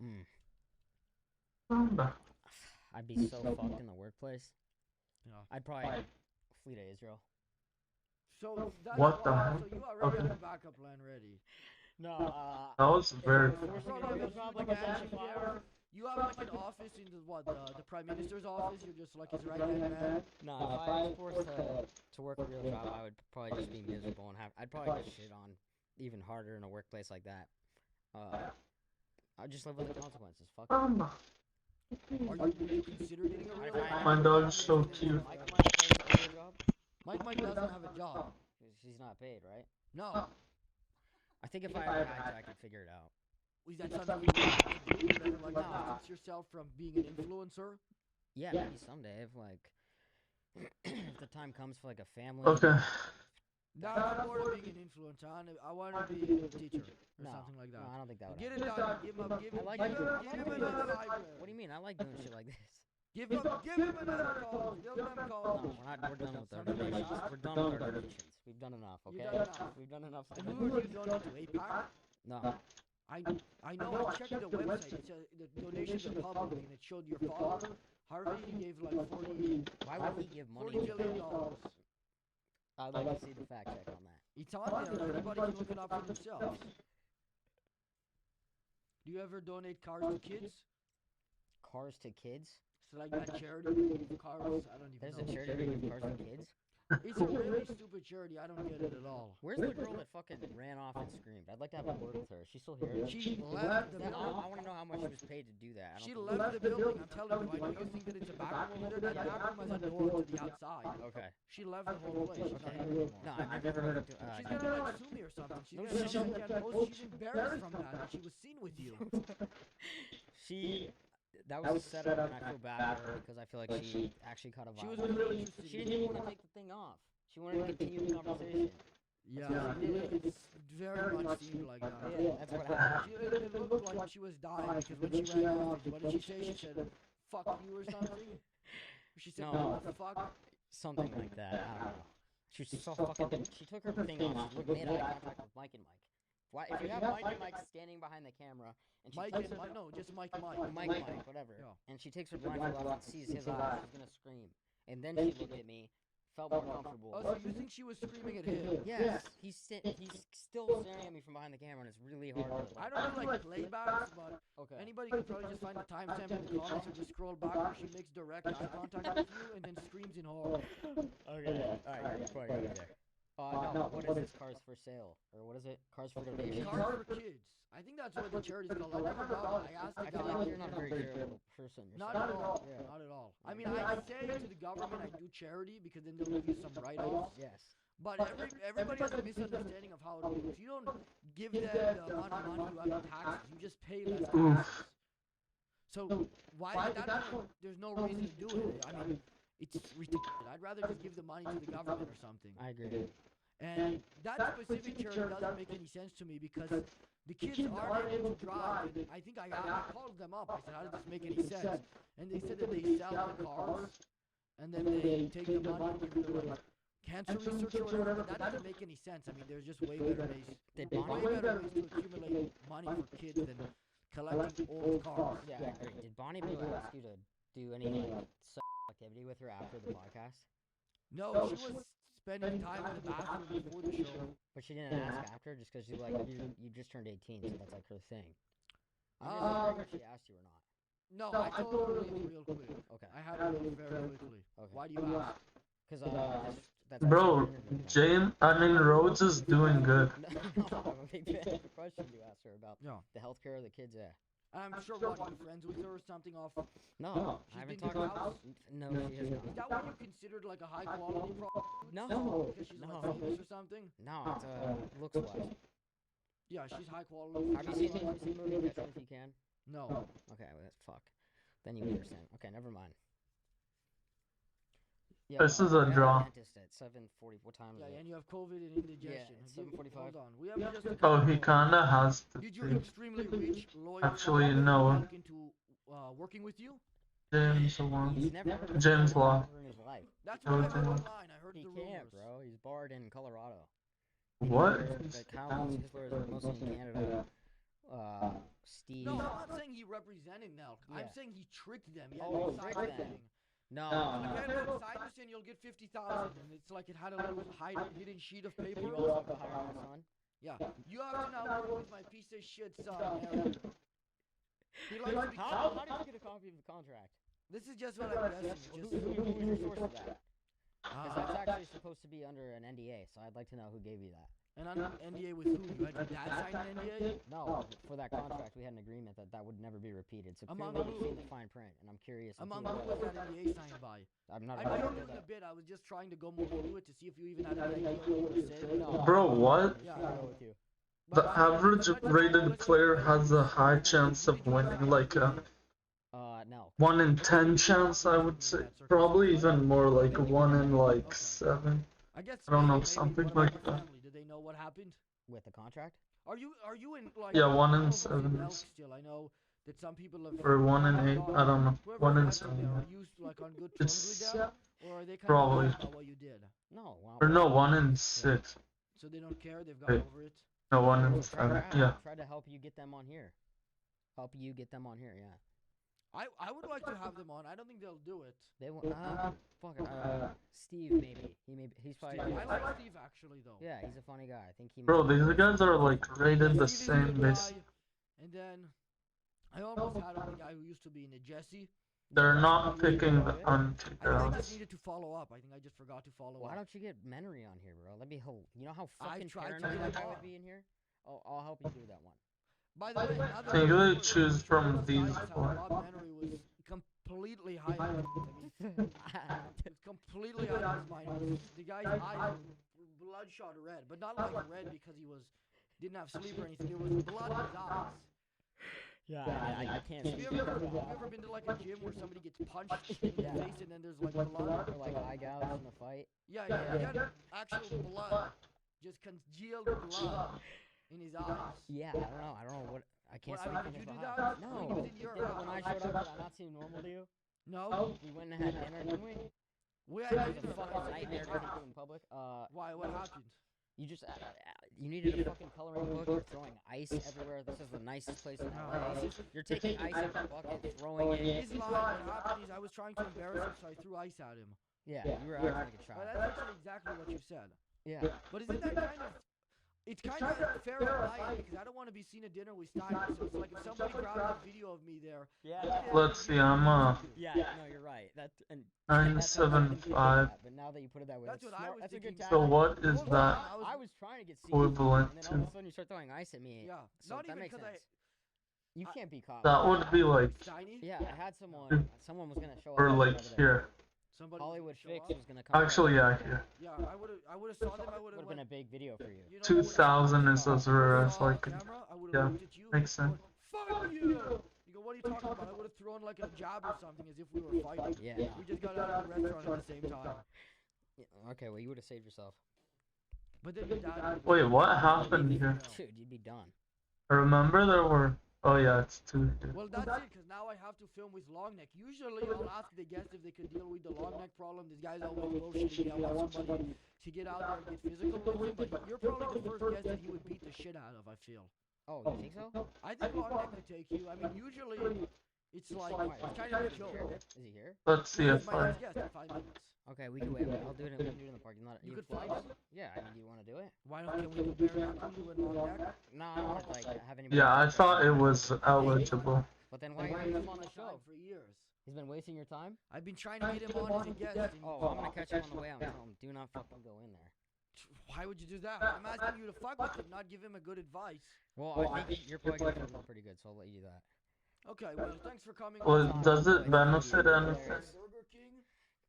Hmm. Caramba. I'd be so fucked in the workplace. Yeah. I'd probably flee to Israel. So that's What the why. heck? So you already Okay. have a backup plan ready. No, That was if I very was You forcing saw me to like do a a job huge like a mansion mansion there. fire, You have like an office in the prime minister's office. You're just like his right hand man. no, if I was forced to work a real job, I would probably just be miserable and have. I'd probably get shit on even harder in a workplace like that. I'd just live with the consequences. Fuck it. Caramba. Would you consider getting a real If I had job? My to, dog's Prime so minister and cute. stuff, Mike yeah. Mike does a real job. Mike doesn't have a job. He's not paid, right? No. I think if I ever had to, I could figure it out. Is that something you would like to do? You'd ever like to No. distance yourself from being an influencer? Yeah, maybe someday if like if the time comes for like a family. Okay. Not I'm bored of being an influencer. I want to be a teacher or No, something like no, that. I don't think that would Get happen. it done. Give him, I like give doing- him another library. What do you mean? I like doing shit like this. Give him another college. Build them No, college. we're done with our Something like donations. that. We're done with our donations. We've done enough, You've okay? done enough. We've done enough. And who would you donate to? APAC? No. I know. I checked the website. It said the donations are public, and it showed your father, Harvey. He gave like 40, Why would he give money? $40 billion dollars. I'd like to see the fact check on that. It's on there. Anybody can look it up for themselves. Do you ever donate cars to kids? Cars to kids? So like that charity they give cars? I don't even There's know. a charity that gives cars to kids? It's a really stupid charity. I don't get it at all. Where's the girl that fucking ran off and screamed? I'd like to have a word with her. Is she still here? She left the I building. want to know how much she was paid to do that. I don't She think- left the building. I'm telling you. I know you think that it's a back room over there. That back room has a door to the outside. Okay. She left the whole place. She's not Okay. here anymore. No, I've never heard of She's gonna like sue me or something. She's No, gonna she tell me I can't post. She's embarrassed from that she was seen with you. She. That was a setup, and I feel bad for her because I feel like she actually caught a She was vibe. really interested. She didn't even want to take the thing off. She wanted to continue the conversation. Yeah, it's very much seemed like that. Yeah, that's what happened. It looked like she was dying because when she ran off, what did she say? She said, "Fuck you" or something. She said, No. "What the fuck?" Something like that. I don't know. She was so fucking. She took her thing off. She made eye contact with Mike and Mike. Why? If you have Mike and Mike standing behind the camera, and she Mike takes and her, no, just Mike. Mike, whatever, Yeah. and she takes her blindfold off and sees his eyes, she's gonna scream. And then she looked at me, felt more comfortable. Oh, so you think she was screaming at him? Yes, he's still staring at me from behind the camera, and it's really hard. To, I don't know like playbacks, but Okay. anybody can probably just find the timestamp in the comments or just scroll back where she makes direct eye contact with you and then screams in horror. Okay. All right. You're probably right there. No. What is this? Cars for sale, or what is it? Cars for donations. Cars for kids. I think that's what the charity's called. I never know. I asked the I feel guy. like you're not a very charitable person. Not yourself. at all. Yeah. Not at all. I mean, I say to the government I do charity because then they'll give you some write-offs. Yes. But everybody has a misunderstanding of how it works. You don't give them the amount of money you have in taxes. You just pay less taxes. So why at that point there's no reason to do it? I mean, it's ridiculous. I'd rather just give the money to the government or something. I agree. And that specific charity doesn't make any sense to me because the kids aren't able to drive. And I think I called them up. I said, how does this make any sense? And they said that they sell the cars and then they take the money and give them like cancer research or whatever. That doesn't make any sense. I mean, there's just way better ways. Did Way Bonnie? better ways to accumulate money for kids than collecting old cars. Yeah, I agree. Did Bonnie Blue ask you to do any like activity with her after the podcast? No, she was spending time in the bathroom before the show. But she didn't ask after, just because you just turned 18, so that's like her thing. I'm just wondering if she asked you or not. No, I told her to leave real quick. Okay. I had her leave very quickly. Okay. Why do you ask? Because that's Bro, Rhodes is doing good. No, I'm a big fan of the question you asked her about Yeah. the healthcare of the kids. Yeah. And I'm sure what, you're friends with her or something off. No, She's I haven't been to talked. your house? No, she has Is not. that what you considered like a high quality prostitute? No, Because she's no. like famous or something? No, it's looks wise. Yeah, she's high quality. Have you seen the movie Catch Me If You Can? No. Okay, well, fuck. Then you understand. Okay, never mind. Yeah, This is I a have draw. Dentist at 7:40. What time is Yeah, it? and you have COVID and indigestion. it's Give- 7:45. Hold on. We have just a Oh, couple he more. kinda has to Did your be. extremely rich lawyer Actually, friend no. look into working with you? James Law. He's never heard of James it Law. ever in his life. That's what I heard Everything. online. I heard He the can't, rumors. bro. He's barred in Colorado. What? Like Kyle, his lawyers are mostly in Canada. Steve. No, I'm not saying he represented Nelk. I'm Yeah. saying he tricked them. He had Oh, no tricked side them. thing. No. Like, hey, look, sign this and you'll get 50,000. And it's like it had a little hidden sheet of paper. You also have to hire my son. Yeah. You have to now work with my piece of shit son, Aaron. He likes to be How did you get a copy of the contract? This is just what I'm guessing. It's just, Who's your source for that? Because uh, that's actually supposed to be under an NDA, so I'd like to know who gave you that. and on NDA with who? You had your dad sign an NDA? No, for that contract, we had an agreement that that would never be repeated. So Among clearly you've who? seen the fine print, and I'm curious. Among who who was that NDA signed by? I'm not. I know gonna you're do doing a that. bit. I was just trying to go more into it to see if you even had any idea what you were saying. No. Bro, what? Yeah. I'll go with you. The average rated player has a high chance of winning, like a No. 1 in 10 chance, I would say. Probably even more, like 1 in like 7. I guess I don't know, maybe, something what about like your that. family? Did they know what happened? With the contract? Are you in like? Yeah, 1 I in don't know if it's 7 Elk is- still. I know that some people have. Or 1 in 8, I don't know. Whoever's 1 in left in 7. there, yeah. are you like on good terms with It's them, or are they kind probably. of mad about what you did? No. Or no, 1 in 6. So they don't care. They've Wait. gone over it. No, 1 in Try 7. Yeah. Try to help you get them on here. Help you get them on here. Yeah. I would like to have them on. I don't think they'll do it. They want. Fuck it. Steve maybe. He's probably. Steve, I like Steve actually though. Yeah, he's a funny guy. I think he. Bro, might- these guys are like rated the Steve is a same good base. guy, and then I almost had on the guy who used to be in the Jesse. They're not picking the I think I anti-girls. just needed to follow up. I think I just forgot to follow Why up. don't you get Menery on here, bro? That'd be You know how I fucking tried to paranoid get that him guy would on. be in here? Oh, I'll help you do that one. By the way, now that So you I'm really sure, choose I'm sure from those these guys have four. Rob Menery was completely high on it. I mean, it's completely out of his mind. The guy's eyes were bloodshot red, but not like red because he didn't have sleep or anything. There was blood in his eyes. Yeah, I can't. Have you ever been to like a gym where somebody gets punched in the face and then there's like blood? Or like eye gouge in a fight. Yeah, he had actual blood, just congealed blood in his eyes. Yeah, I don't know what. I can't Well, I speak mean, for did you do behind. that? No. When he was in your When I house. showed up, did I not seem normal to you? No, We went and had dinner, didn't we? we It had was a dinner. fucking nightmare to do in public. Why? What happened? You just you needed a fucking coloring book. You're throwing ice everywhere. This is the nicest place in LA. You're taking ice in a bucket, throwing it. His lie, what happened is I was trying to embarrass him, so I threw ice at him. Yeah, you were acting like a But child. that's actually exactly what you said. Yeah. But isn't that kind of... It's kind of fair on my end, because I don't want to be seen at dinner with Steiner, so it's like if somebody grabs a video of me there... Yeah. Let's see, I'm Yeah, no, you're right. That and 975. But now that you put it that way, That's what I was that's a good thinking. So tactic. what is Hold on, that I was trying to get seen, equivalent and then all of a to? sudden you start throwing ice at me. Yeah, So not that even makes because sense. You can't be caught. That would be like, Steiny? Yeah, I had someone. Someone was gonna show up. or over like there. here. Somebody Hollywood show Fix up? was gonna come. Actually, yeah, here. Yeah, I would have saw them, I would would have have been a big video for you. You know, 2000 is as rare as saw like. camera, I would yeah, have looked at you. makes sense. going, Fuck you! You go, what are you talking about? I would have thrown like a jab or something as if we were fighting. Yeah. We just got out of the restaurant at the same time. Yeah, okay, well you would have saved yourself. But then your dad. Wait, what happened here? Dude, you'd be done. I remember there were. Oh yeah, it's 2 here. Well, that's it, because now I have to film with long neck. Usually, I'll ask the guest if they could deal with the long neck problem. This guy's always bullshitting. I want somebody to get out there and get physical with him, but you're probably the first guest that he would beat the shit out of, I feel. Oh, you think so? I think long neck could take you. I mean, usually, it's like, it's kind of a joke. Is he here? Let's see He's if my I. next guest in 5 minutes. Okay, we can wait. I'll do it. We can do it in the parking lot. You could find him? Yeah, I mean, do you want to do it? Why don't can we compare that to you and long neck? No, I don't want to like have anybody. Yeah, I thought it was eligible. But then why are you him on the show? For years. He's been wasting your time. I've been trying to get him on as a guest. And Oh, I'm gonna catch him on the way out and tell him, do not fucking go in there. Why would you do that? I'm asking you to fuck with him, not give him a good advice. Well, I think you're probably gonna do pretty good, so I'll let you do that. Okay, well, thanks for coming. Well, on. does it benefit anything? Burger King.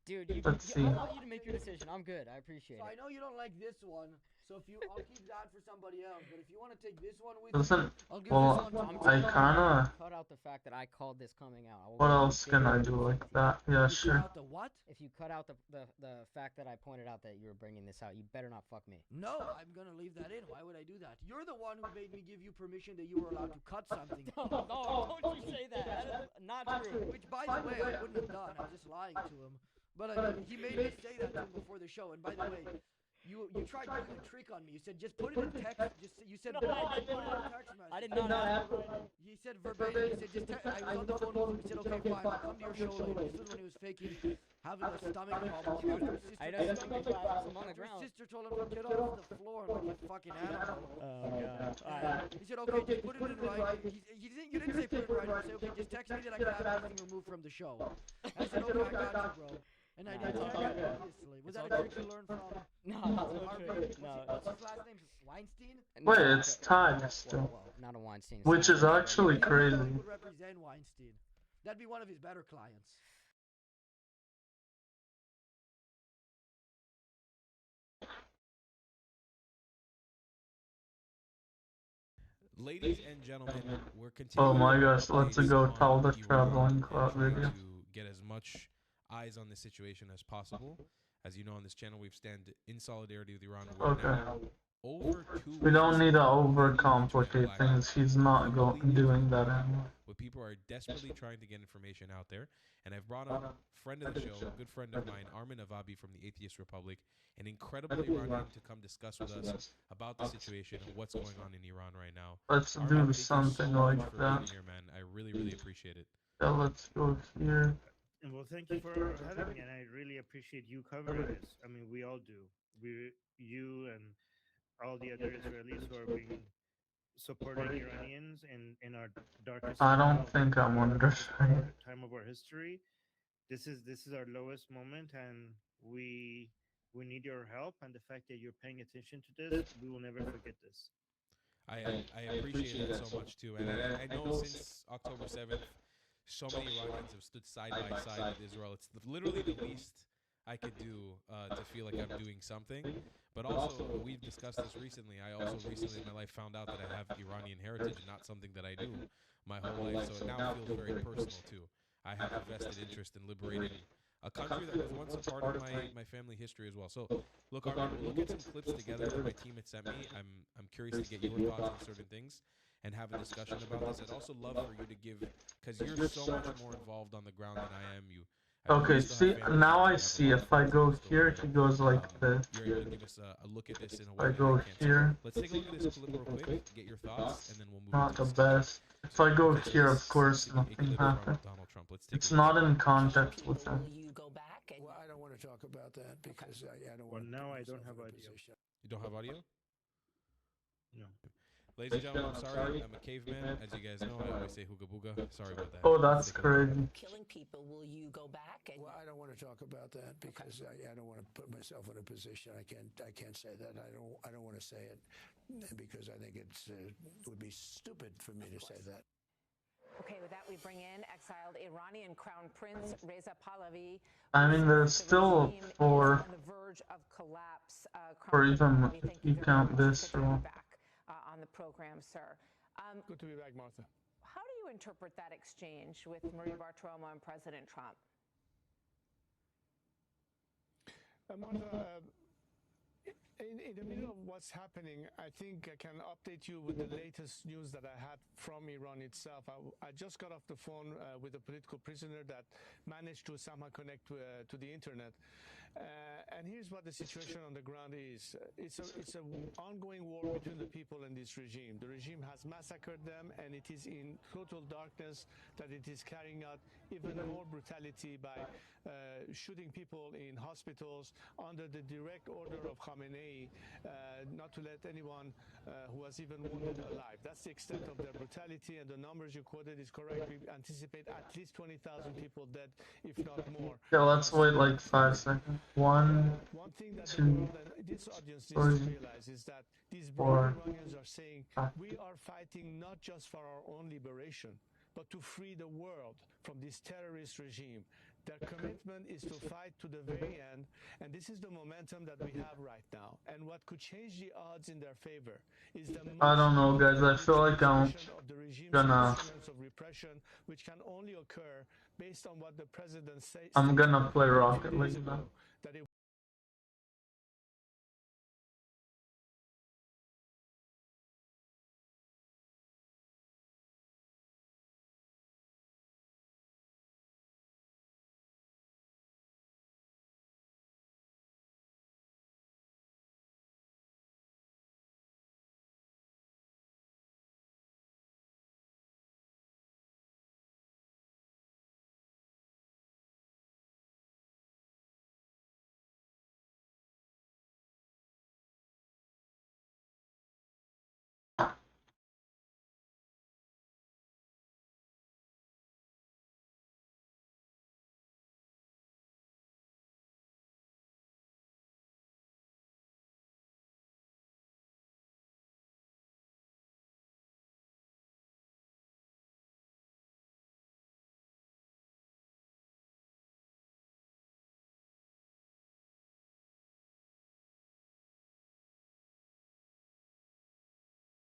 Dude, Let's see. I'll let you to make your decision. I'm good. I appreciate So I it. know you don't like this one, so if you, I'll keep that for somebody else. But if you want to take this one with Doesn't. you, I'll give Well, this one to I you. kinda. Cut out the fact that I called this coming out. What else can I do like that? Yeah, You cut sure. out the what? If you cut out the fact that I pointed out that you were bringing this out, you better not fuck me. No, I'm gonna leave that in. Why would I do that? You're the one who made me give you permission that you were allowed to cut something. No, don't you say that. That is not true. Which, by the way, I wouldn't have done. I was just lying to him. But I mean, he made me say that to him before the show. And by the way, you tried doing a trick on me. You said just put it in text. You said No, put I it did in not. text message. I did not have it. He said verbatim, he said, I was on the phone with him, he said, okay, fine, I'll come to your show later. This was when he was faking having a stomach problem. After his I sister, know stomach problems. I'm on the after his ground. sister told him to get off the floor like a fucking animal. Oh god. He said, okay, just put it in writing. You didn't say put it in writing. You said, okay, just text me that I can have everything removed from the show. I said, okay, I got you, bro. And I did text him, obviously. Was that a trick you learned from No, Harvey? it's no. What's his last name? Weinstein? Wait, it's tied still. Well, not a Weinstein. it's Which not is a- actually He crazy. would represent Weinstein. That'd be one of his better clients. Ladies and gentlemen, we're Oh continuing. my our gosh, let's updates go on tell the Iran traveling and club trying video. to get as much eyes on this situation as possible. As you know, on this channel, we've stand in solidarity with Iran. We're Okay. now over 2 We don't weeks need to from the overcomplicate blackout. things. He's not doing that anymore. Where people are desperately trying to get information out there. And I've brought on a friend of the show, a good friend of mine, Armin Avabi from the Atheist Republic, an incredible Iranian, to come discuss with us about the situation and what's going on in Iran right now. Let's Armin, do thank you something so much like for that. being here, man. I really, really appreciate it. Yeah, let's go here. Well, thank you for having me, and I really appreciate you covering this. I mean, we all do. You and all the other Israelis who are being supporting Iranians in our darkest I time don't of think I'm understanding. time of our history. This is our lowest moment, and we need your help. And the fact that you're paying attention to this, we will never forget this. I appreciate that so much too. And I know since October 7th, so many Iranians have stood side by side with Israel. It's literally the least I could do to feel like I'm doing something. But also, we've discussed this recently. I also recently in my life found out that I have Iranian heritage, not something that I knew my whole life. So it now feels very personal too. I have a vested interest in liberating a country that was once a part of my family history as well. So, look, Armin, we'll look at some clips together that my team had sent me. I'm curious to get your thoughts on certain things and have a discussion about this. I'd also love for you to give, because you're so much more involved on the ground than I am. Okay, see, now I see. If I go here, he goes like this. You're able to give us a look at this in a If way I that go I can't. So here, let's take a look at this clip real quick, get your thoughts, and then we'll move not into the discussion. best. If I go Okay, so here, this of course, is a nothing clip from happens. Donald Trump. Let's take It's a look. not in context with him. Will you go back? Well, I don't want to talk about that because I don't Well, want to. now I don't have audio. You don't have audio? No. Ladies and gentlemen, I'm sorry. I'm a caveman. As you guys know, I always say hooga booga. Sorry about that. Oh, Let's that's take a look. crazy. Killing people, will you go back? Well, I don't want to talk about that because I don't want to put myself in a position. I can't say that. I don't want to say it because I think it would be stupid for me to say that. Okay, with that, we bring in exiled Iranian Crown Prince Reza Pahlavi. I mean, there's The still regime is 4, on the verge of collapse. or Crown even Prince Pahlavi, if thank you very count much this for being row. back on the program, sir. Good to be back, Martha. How do you interpret that exchange with Marie Bartiromo and President Trump? Martha, in the middle of what's happening, I think I can update you with the latest news that I had from Iran itself. I just got off the phone with a political prisoner that managed to somehow connect to the internet. And here's what the situation on the ground is. It's an ongoing war between the people and this regime. The regime has massacred them, and it is in total darkness that it is carrying out even more brutality by shooting people in hospitals under the direct order of Khamenei, not to let anyone who was even wounded alive. That's the extent of their brutality, and the numbers you quoted is correct. We anticipate at least 20,000 people dead, if not more. Yeah, let's wait like 5 seconds. 1, One thing that the 2, world and this audience needs to realize is that these brave 4, Iranians are saying, 5. we are fighting not just for our own liberation, but to free the world from this terrorist regime. Their commitment is to fight to the very end, and this is the momentum that we have right now. And what could change the odds in their favor is the I don't know, guys. I feel like I'm of the regime's gonna instruments of repression, which can only occur based on what the president says. I'm gonna play Rocket League now. That it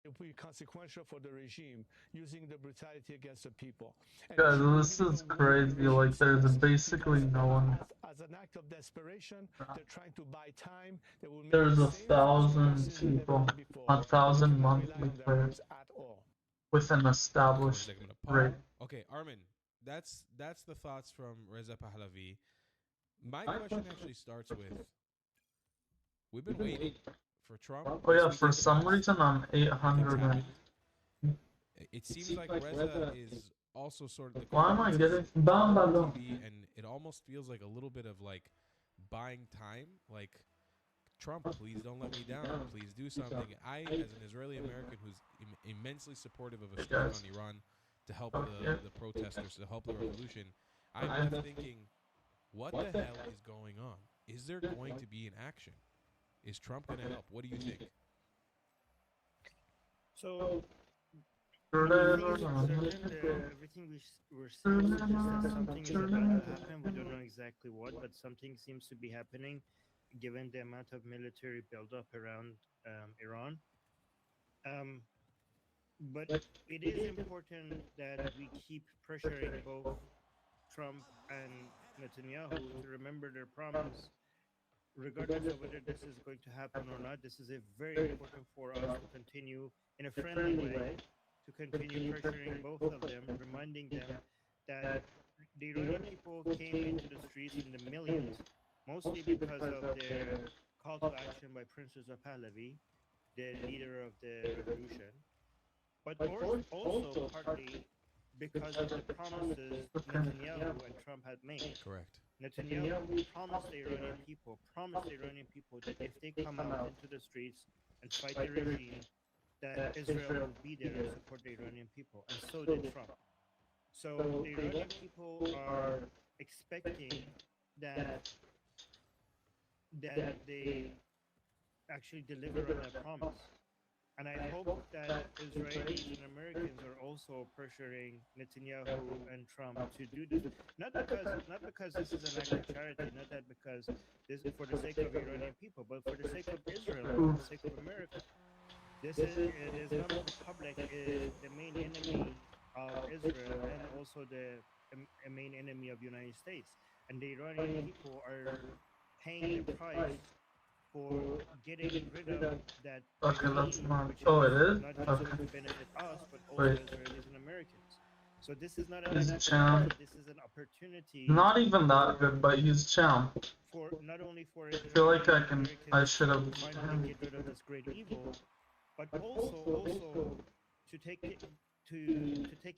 it will be consequential for the regime using the brutality against the people. And Guys, it this should is be crazy. Like, there's basically no one. as an act of desperation, they're trying to buy time. They will make There's the a same thousand forces than they've people, done before. a They thousand cannot rely monthly on their players arms at all. with an Hold on a established second, I'm gonna rate. pause. Okay, Armin, that's the thoughts from Reza Pahlavi. My question actually starts with: we've been waiting for Trump. Oh yeah, this for weekend to some pass. reason I'm Nothing's 800 and happened. It seems like Reza is also sort of the why am I consensus getting bam on bam? TV, and it almost feels like a little bit of like buying time. Like, Trump, please don't let me down. Please do something. I, as an Israeli American who's immensely supportive of a strike on Iran to help the protesters, to help the revolution, I'm left thinking, what the hell is going on? Is there going to be an action? Is Trump going to help? What do you think? So everything we're seeing suggests that something is about to happen. We don't know exactly what, but something seems to be happening, given the amount of military buildup around Iran. But it is important that we keep pressuring both Trump and Netanyahu to remember their promise. Regardless of whether this is going to happen or not, this is a very important for us to continue in a friendly way, to continue pressuring both of them, reminding them that the Iranian people came into the streets in the millions, mostly because of their call to action by Prince Reza Pahlavi, the leader of the revolution, but also partly because of the promises Netanyahu and Trump had made. Correct. Netanyahu promised the Iranian people that if they come out into the streets and fight the regime, that Israel will be there and support the Iranian people, and so did Trump. So the Iranian people are expecting that they actually deliver on that promise. And I hope that Israelis and Americans are also pressuring Netanyahu and Trump to do this. Not because this is an act of charity, not that because this is for the sake of Iranian people, but for the sake of Israel, for the sake of America. This is the Islamic Republic is the main enemy of Israel and also the main enemy of the United States. And the Iranian people are paying the price for getting rid of that Okay, that's regime, not. which Oh, it is. not just Okay. going to benefit us, but also Wait. Israelis and Americans. So this is not an His act of channel. charity, this is an opportunity Not even that good, but he's champ. for not only for I feel like Israelis and I should have. Americans to finally get rid of this great evil, but also to take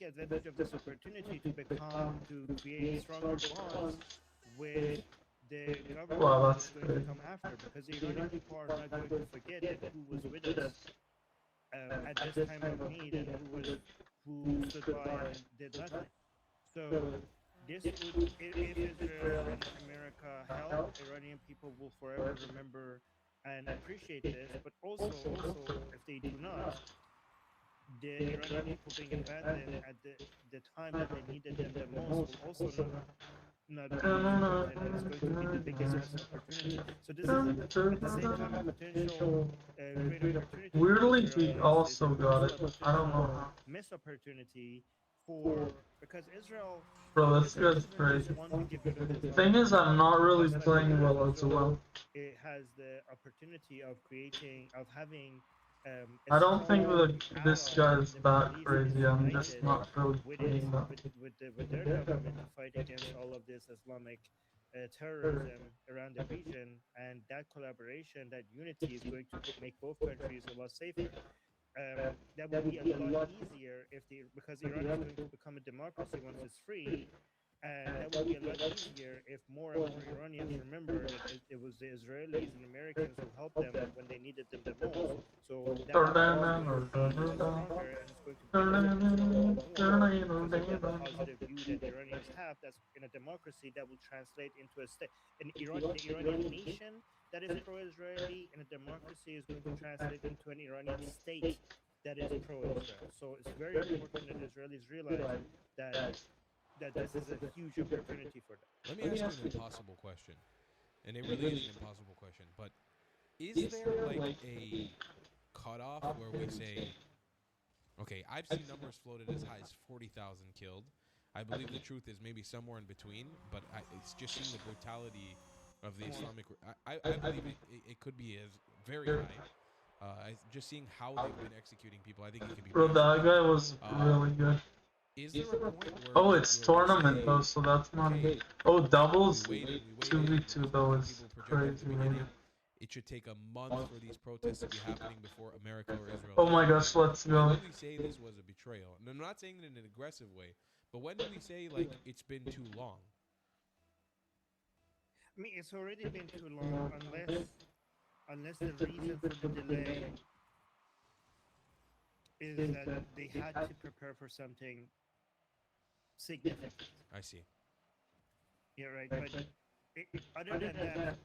advantage of this opportunity to create stronger bonds with the government Wow, that's that's going to great. come after, because the Iranian people are not going to forget who was with us at this time of need and who stood by and did nothing. So this would, if Israel and America help, Iranian people will forever remember and appreciate this. But also if they do not, the Iranian people being abandoned at the time that they needed them the most will also not be used, and it's going to be the biggest missed opportunity. So this is at the same time a potential great opportunity. for Weirdly, Israel, he and also it's got also it. a I don't know potential how. missed opportunity for, because Israel, Bro, this Israel guy's doesn't crazy. just want to get rid of Islam. Thing is, I'm not really It wants to playing get rid of well as Israel. well. It has the opportunity of having I a don't think strong that this ally guy's in the that Middle East crazy. I'm just united not really with playing that. with their government to fight against all of this Islamic terrorism around the region, and that collaboration, that unity is going to make both countries a lot safer. That would be a lot easier because Iran is going to become a democracy once it's free, and that would be a lot easier if more and more Iranians remember that it was the Israelis and Americans who helped them when they needed them the most. So that is going to be a lot stronger, and it's going to benefit Israel more because of that positive view that the Iranians have. That's in a democracy that will translate into a state. The Iranian nation that is pro-Israeli in a democracy is going to translate into an Iranian state that is pro-Israel. So it's very important that Israelis realize that this is a huge opportunity for them. Let me ask you an impossible question, and it really is an impossible question. But is there like a cutoff where we say Okay, I've seen numbers floated as high as 40,000 killed. I believe the truth is maybe somewhere in between, but it's just seeing the brutality of the Islamic. I believe it could be as very high. Just seeing how they've been executing people, I think it could be Bro, that massive. guy was really good. Is there a point where Oh, it's where we tournament say, though, so that's not. okay, Oh, doubles. we waited, 2v2 though like is people projected at the crazy, beginning, man. it should take a month for these protests to be happening before America or Israel. Oh does my anything. gosh, let's When go. did we say this was a betrayal? And I'm not saying it in an aggressive way, but when did we say like it's been too long? I mean, it's already been too long, unless the reason for the delay is that they had to prepare for something significant. I see. Yeah, right. But other than that,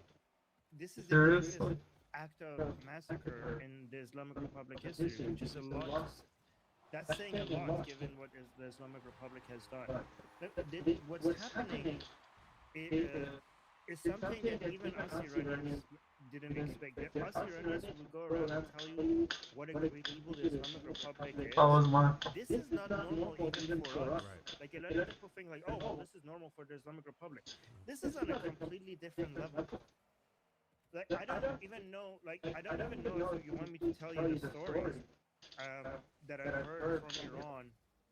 this is the Seriously? greatest act of massacre in the Islamic Republic history, which is a lot. That's saying a lot, given what the Islamic Republic has done. What's happening is something that even us Iranians didn't expect. Us Iranians will go around and tell you what a great people the Islamic Republic is. That was my. This is not normal even for us. Right. Like a lot of people think like, oh, well, this is normal for the Islamic Republic. This is on a completely different level. Like I don't even know if you want me to tell you the stories that I've heard from Iran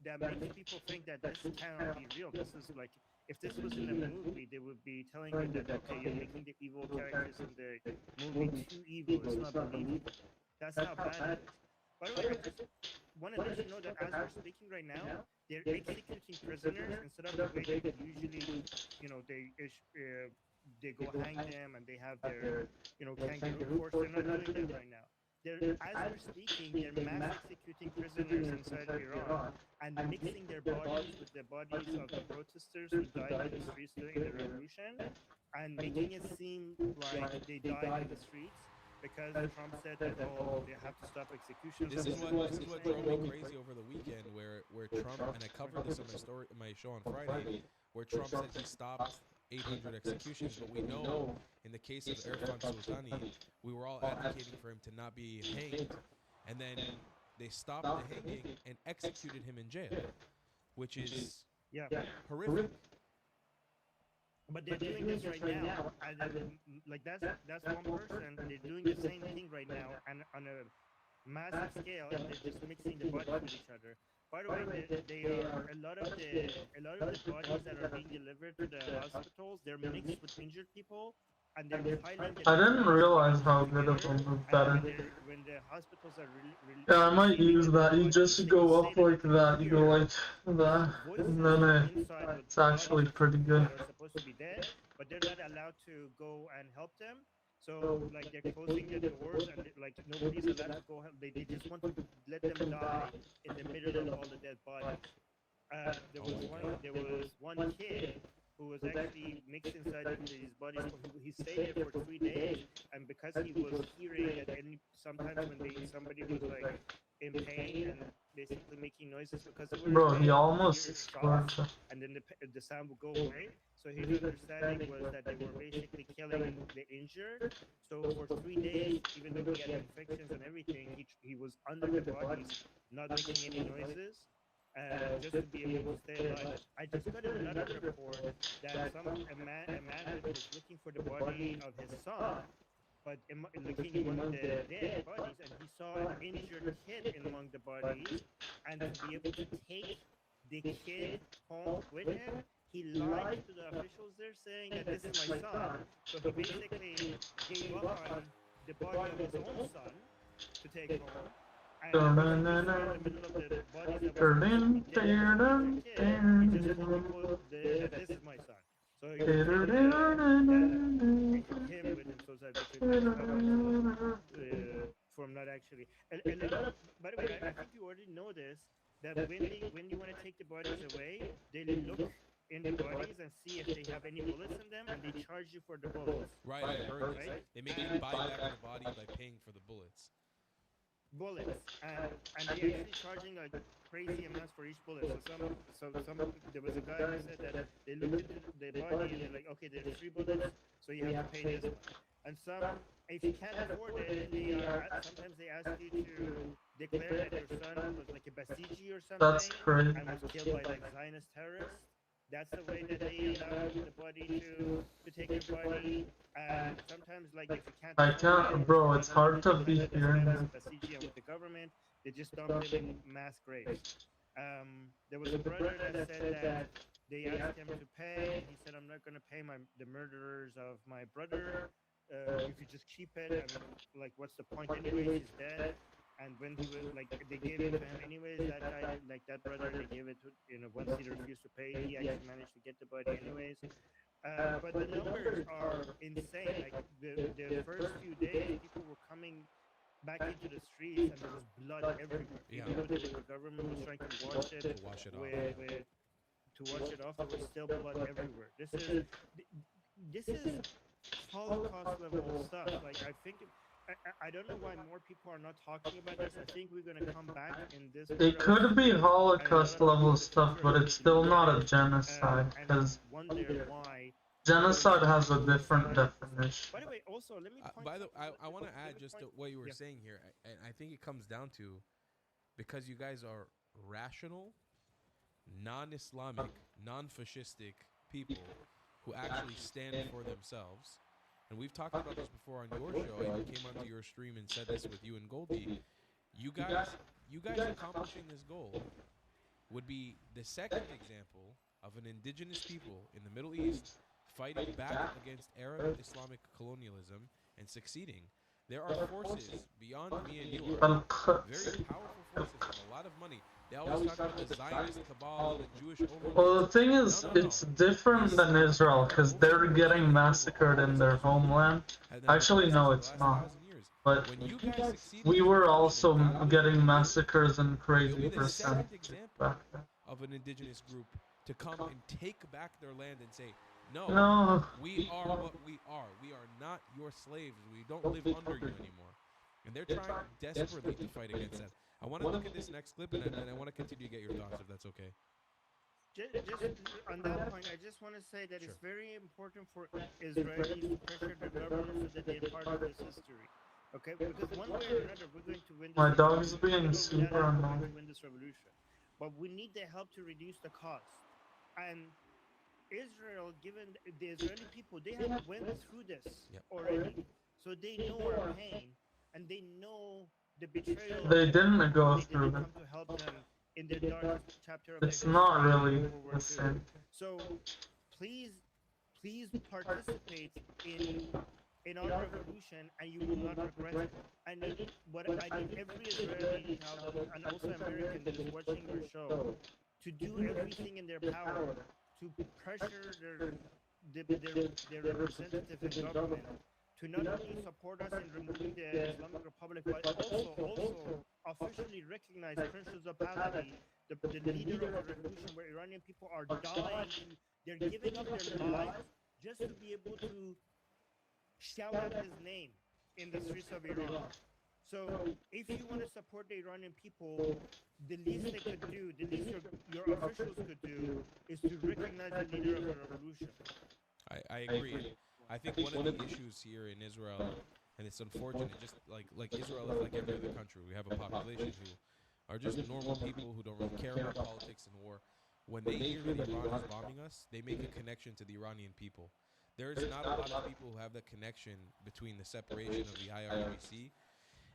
that makes people think that this cannot be real. This is like, if this was in a movie, they would be telling you that, okay, you're making the evil characters in the movie too evil. It's not believable. That's how bad it is. By the way, I just want to let you know that as we're speaking right now, they're executing prisoners instead of the way they usually, they go hang them and they have their, kangaroo courts. They're not doing that right now. As we're speaking, they're mass executing prisoners inside Iran and mixing their bodies with the bodies of the protesters who died in the streets during the revolution and making it seem like they died in the streets because Trump said that, oh, they have to stop executions. This is what drove me crazy over the weekend, where Trump, and I covered this on my show on Friday, where Trump said he stopped 800 executions, but we know in the case of Erfan Sultani, we were all advocating for him to not be hanged, and then they stopped the hanging and executed him in jail, which is horrific. But they're doing this right now, and like that's one person. They're doing the same thing right now, and on a massive scale, and they're just mixing the bodies with each other. By the way, they are a lot of the bodies that are being delivered to the hospitals. They're mixed with injured people, and they're piling. I didn't realize how good of a move that is. When the hospitals are really Yeah, I might use that. You just go up like that. You go like that, and then it's actually pretty good. that are supposed to be dead, but they're not allowed to go and help them. So like they're closing the doors and like nobody's allowed to go help. They just want to let them die in the middle of all the dead bodies. There was one kid who was actually mixed inside these bodies. He stayed there for 3 days, and because he was hearing that sometimes when somebody was like in pain and basically making noises because of Bro, he almost scored. and then the sound would go away. So his understanding was that they were basically killing the injured. So for 3 days, even though he had infections and everything, he was under the bodies, not making any noises, just to be able to stay alive. I just got another report that a man was looking for the body of his son, but looking in one of the dead bodies, and he saw an injured kid in among the bodies, and to be able to take the kid home with him, he lied to the officials there saying that this is my son. So he basically gave up on the body of his own son to take home. And in the middle of the bodies of his own kid, he just told people that this is my son. So he was him with him, so that from not actually. By the way, I think you already know this, that when you want to take the bodies away, they look in the bodies and see if they have any bullets in them, and they charge you for the bullets. Right, I heard this. Right? They make you buy back the body by paying for the bullets. And they're actually charging like crazy amounts for each bullet. So there was a guy who said that they looked at the body and they're like, okay, there's 3 bullets, so you have to pay this one. And if you can't afford it, sometimes they ask you to declared that your son was like a Basiji or something, That's crazy. and was killed by like Zionist terrorists. That's the way that they allow the body to take your body. And sometimes, like, if you can't, I can't, bro. It's hard to be hearing with it. Basiji and with the government, they just dump them in mass graves. There was a brother that said that they asked him to pay. He said, "I'm not going to pay the murderers of my brother. You could just keep it. I mean, like, what's the point anyways? He's dead." And when he was like, they gave it to him anyways. That guy, like that brother, they gave it to, once he refused to pay, he actually managed to get the body anyways. But the numbers are insane. Like the first few days, people were coming back into the streets, and there was blood everywhere. Yeah. Even though the government was trying to wash it, To wash it off. To wash it off, there was still blood everywhere. This is Holocaust level stuff. Like, I think. I don't know why more people are not talking about this. I think we're gonna come back in this. It could be Holocaust level stuff, but it's still not a genocide, because wonder why. genocide has a different definition. By the way, also let me. I want to add just to what you were saying here, and I think it comes down to because you guys are rational, non-Islamic, non-fascistic people who actually stand for themselves. And we've talked about this before on your show. I came onto your stream and said this with you and Goldie. You guys accomplishing this goal would be the second example of an indigenous people in the Middle East fighting back against Arab Islamic colonialism and succeeding. There are forces beyond me and you, very powerful forces with a lot of money. They always talk about the Zionist cabal, the Jewish overlords. Well, the thing is, it's different than Israel, because they're getting massacred in their homeland. Actually, no, it's not. But we were also getting massacres in crazy percentages back then. Of an indigenous group to come and take back their land and say, no, we are what we are. We are not your slaves. We don't live under you anymore. And they're trying desperately to fight against that. I want to look at this next clip, and I want to continue to get your thoughts, if that's okay. Just on that point, I just want to say that it's very important for Israelis to pressure the government so that they're part of this history. Okay? Because one way or another, we're going to win this My dog's revolution. being We're super going annoying. to win this revolution. But we need the help to reduce the cost. And Israel, given the Israeli people, they have went through this already. So they know our pain, and they know the betrayal. They didn't go they through come it. to help them in their darkest chapter of It's their not history, really World War the II. same. So please participate in our revolution, and you will not regret it. I need every Israeli child and also American that is watching your show to do everything in their power to pressure their representatives in government to not only support us in removing the Islamic Republic, but also officially recognize Prince Reza Pahlavi, the leader of the revolution, where Iranian people are dying. They're giving up their lives just to be able to shout out his name in the streets of Iran. So if you want to support the Iranian people, the least they could do, the least your officials could do, is to recognize the leader of the revolution. I agree. I think one of the issues here in Israel, and it's unfortunate, just like Israel is like every other country. We have a population who are just normal people who don't really care about politics and war. When they hear that Iran is bombing us, they make a connection to the Iranian people. There's not a lot of people who have that connection between the separation of the IRGC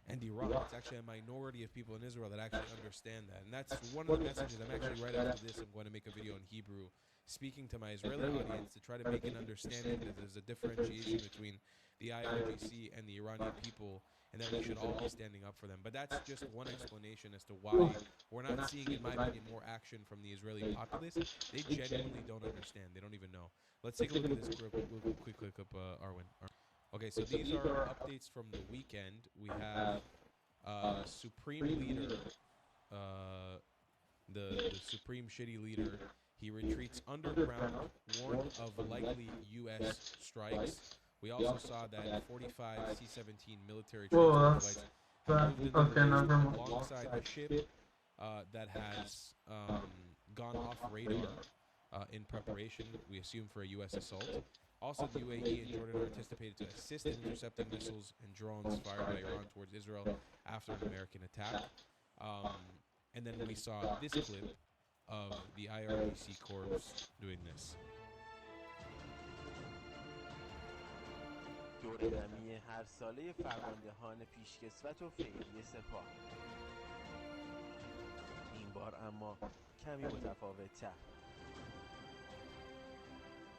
and Iran. It's actually a minority of people in Israel that actually understand that. And that's one of the messages. I'm actually, right after this, I'm going to make a video in Hebrew speaking to my Israeli audience to try to make an understanding that there's a differentiation between the IRGC and the Iranian people, and that we should all be standing up for them. But that's just one explanation as to why we're not seeing, in my opinion, more action from the Israeli populace. They genuinely don't understand. They don't even know. Let's take a look at this quick clip, Arwen. Okay, so these are updates from the weekend. We have Supreme Leader, the Supreme Shitty Leader. He retreats underground, warned of likely U.S. strikes. We also saw that 45 C-17 military transport flights alongside the ship that has gone off radar in preparation, we assume, for a U.S. assault. Also, the UAE and Jordan are anticipated to assist in intercepting missiles and drones fired by Iran towards Israel after an American attack. And then we saw this clip of the IRGC corps doing this. دورهمی هر ساله فرماندهان پیشکسوت و فعلی سپاه. این بار اما کمی متفاوت تر.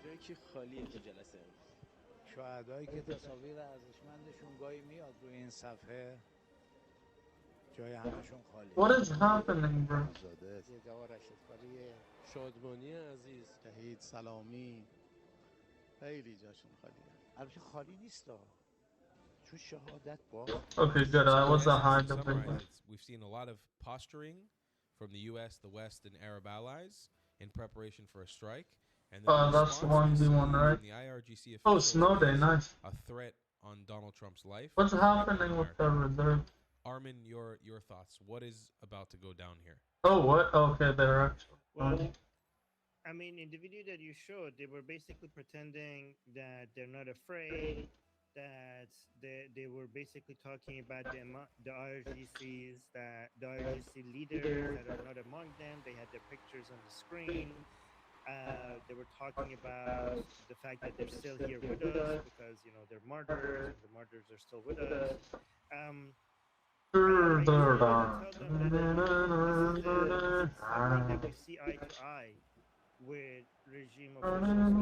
جایی که خالیه تو جلسه امروز. شهدایی که تصاویر ارزشمندشون گاهی میاد روی این صفحه جای همشون خالیه. What is happening, bro? یه جواب رشدخالی شادمانی عزیز شهید سلامی خیلی جاشون خالیه. البته خالی نیست چون شهادت باخت. Okay, good. I was a hard To to summarize it, we've seen a lot of posturing from the U.S., the West, and Arab allies in preparation for a strike. And then that's the 1v1, right? The IRGC Oh, officials snow day, is nice. a threat on Donald Trump's life. What's happening with the reserve? Armin, your thoughts. What is about to go down here? Oh, what? Okay, they're actually. Well, I mean, in the video that you showed, they were basically pretending that they're not afraid, that they were basically talking about the IRGCs, that the IRGC leaders that are not among them. They had their pictures on the screen. They were talking about the fact that they're still here with us because, you know, they're martyrs, and the martyrs are still with us. That we see eye to eye with regime officials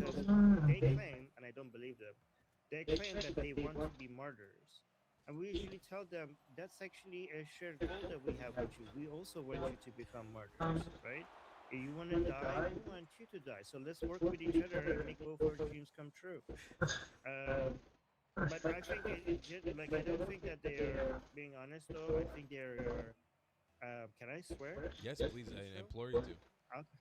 because they claim, and I don't believe them, they claim that they want to be martyrs. And we usually tell them that's actually a shared goal that we have with you. We also want you to become martyrs, right? If you want to die, we want you to die. So let's work with each other and make both our dreams come true. But I think I don't think that they are being honest though. I think they're can I swear? Yes, please. I implore you to. Okay.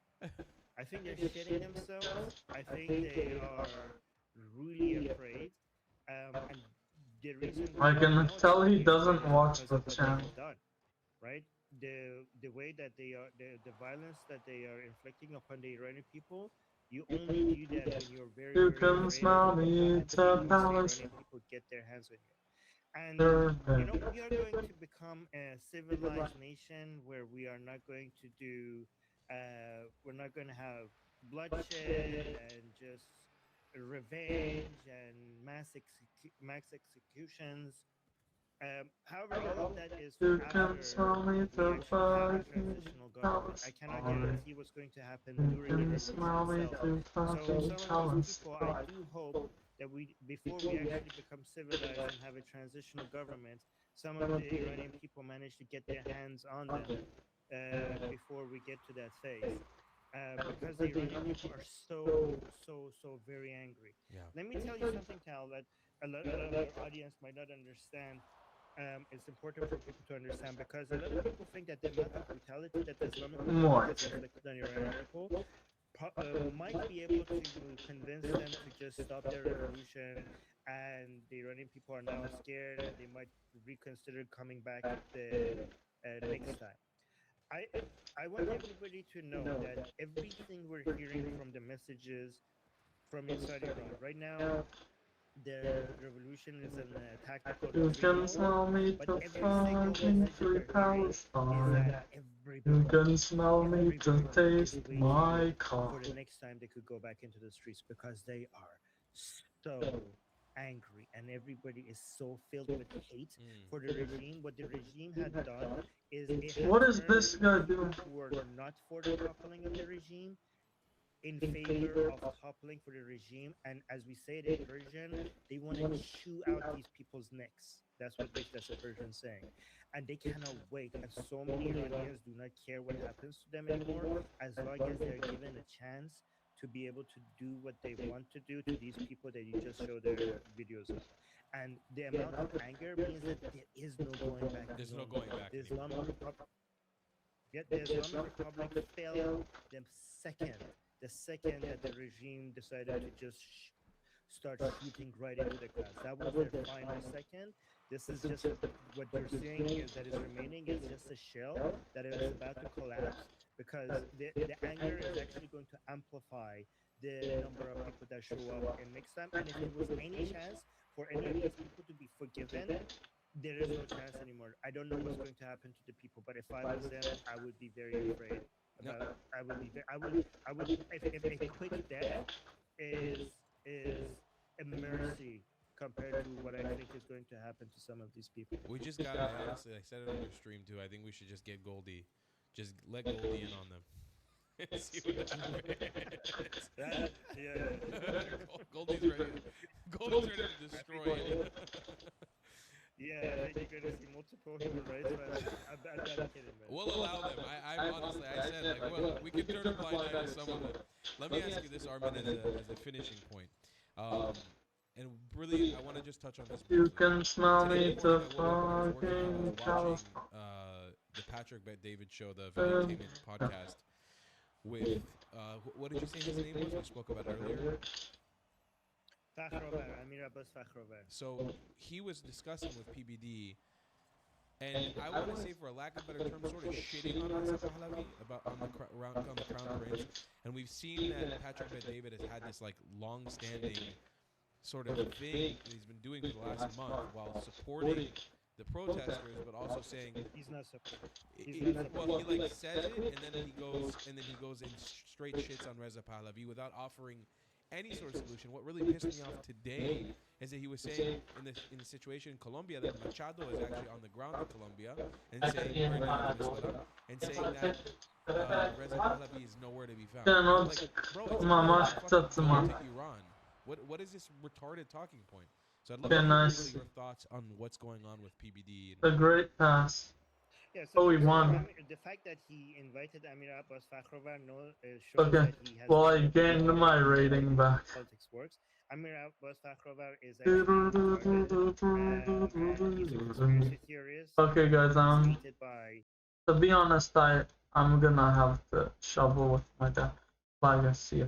I think they're shitting themselves. I think they are really afraid. And the reason I can tell he doesn't watch the channel. Right? The way that they are, the violence that they are inflicting upon the Iranian people, you only do that when you're very, You very can afraid smell of me the to Iranian palace. people get their hands on you. And you know, we are going to become a civilized nation where we are not going to do, we're not going to have bloodshed and just revenge and mass executions. However, all of that is You after can smell me we to actually have a fucking transitional government. I cannot guarantee what's going to happen You during the can revolution smell me itself. to So some fucking of these palace. people, I do hope that before we actually become civilized and have a transitional government, some of the Iranian people manage to get their hands on them before we get to that phase. Because the Iranian people are so very angry. Yeah. Let me tell you something, Tal, that a lot of our audience might not understand. It's important for people to understand because a lot of people think that the amount of brutality that the Islamic Republic has inflicted on Iranian people might be able to convince them to just stop their revolution, and the Iranian people are now scared and they might reconsider coming back the next time. I want everybody to know that everything we're hearing from the messages from inside Iran right now, the revolution is in a tactical You can smell me to fucking free Palestine. You can smell me to taste my cock. for the next time they could go back into the streets because they are so angry and everybody is so filled with hate for the regime. What the regime had done is it had What is turned this guy people doing? who were not for the toppling of the regime in favor of toppling for the regime, and as we say it in Persian, they want to chew out these people's necks. That's what that's the Persian saying. And they cannot wait. And so many Iranians do not care what happens to them anymore as long as they're given a chance to be able to do what they want to do to these people that you just showed their videos of. And the amount of anger means that there is no going back. There's no going back. The Islamic Republic, yet the Islamic Republic failed them the second that the regime decided to just start shooting right into the crowds. That was their final second. This is just what you're seeing is that is remaining is just a shell that is about to collapse because the anger is actually going to amplify the number of people that show up in next time. And if there was any chance for any of these people to be forgiven, there is no chance anymore. I don't know what's going to happen to the people, but if I was them, I would be very afraid. I would be. I would. If a quick death is a mercy compared to what I think is going to happen to some of these people. We just got to, honestly, I said it on your stream too. I think we should just get Goldie. Just let Goldie in on them. See what happens. Goldie's ready. Goldie's ready to destroy it. Yeah, I think you're going to see multiple human rights violations. I'm kidding, man. We'll allow them. I honestly, I said, like, well, we can turn a blind eye to some of them. Let me ask you this, Armin, as a finishing point. And really, I want to just touch on this. You can smell me to fucking watching the Patrick Bet-David show, the Entertainment podcast, with, what did you say his name was? We spoke about earlier. Fakhrover, Amir Abbas Fakhrover. So he was discussing with PBD, and I want to say, for a lack of better term, sort of shitting on Reza Pahlavi about on the Crown Prince. And we've seen that Patrick Bet-David has had this like long-standing sort of thing that he's been doing for the last month while supporting the protesters, but also saying he's not supporting. Well, he like says it, and then he goes and straight shits on Reza Pahlavi without offering any sort of solution. What really pissed me off today is that he was saying in the situation in Colombia that Machado is actually on the ground in Colombia and saying that Reza Pahlavi is nowhere to be found. Like, bro, it's Iran. What is this retarded talking point? So I'd love to hear your thoughts on what's going on with PBD. A great pass. Yeah, so we won. The fact that he invited Amir Abbas Fakhrover shows that he has. Well, I gained my rating back. Politics works. Amir Abbas Fakhrover is okay, guys. To be honest, I'm gonna have to shovel with my dad. Bye, guys. See ya.